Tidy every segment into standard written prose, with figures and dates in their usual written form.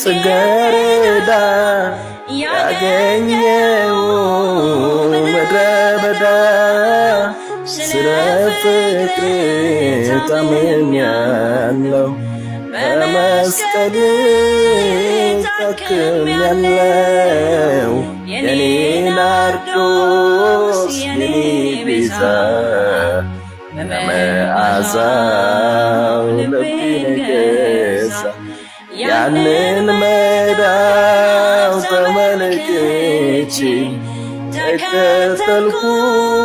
ጽጌረዳ ያገኘው ምድረ በዳ ስለ ፍቅር ታምኛለሁ በመስቀል ታክሜያለሁ የኔ ናርዶስ የኔ ቤዛ በመዓዛው ልቤን ገዛ ያንን መዳፍ ተመልክቼ ተከተልኩት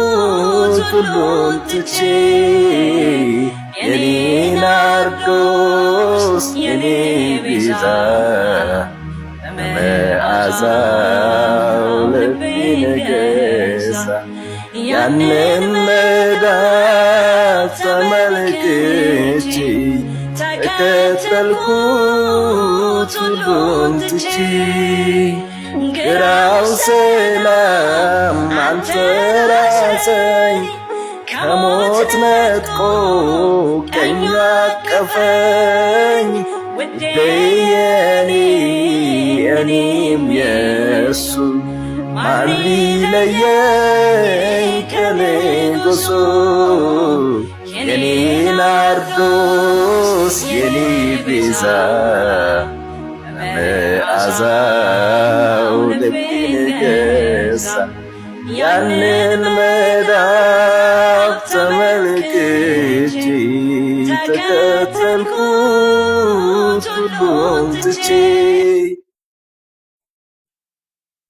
ሁሉን ትቼ የኔ ናርዶስ የኔ ቤዛ በመዓዛው ልቤን ገዛ ያንን መዳፍ ተመልክቼ ተከተልኩት ሁሉን ትቼ ግራው ሰላም አንተራሰኝ ከሞት ነጥቆ ቀኙ አቀፈኝ የኔ እኔም የሱ ማን ሊለየኝ ከንጉሱ የኔ ናርዶስ የኔ ቤዛ በመዓዛው ልቤን ገዛ ያንን መዳፍ ተመልክቼ ተከተልኩት ሁሉን ትቼ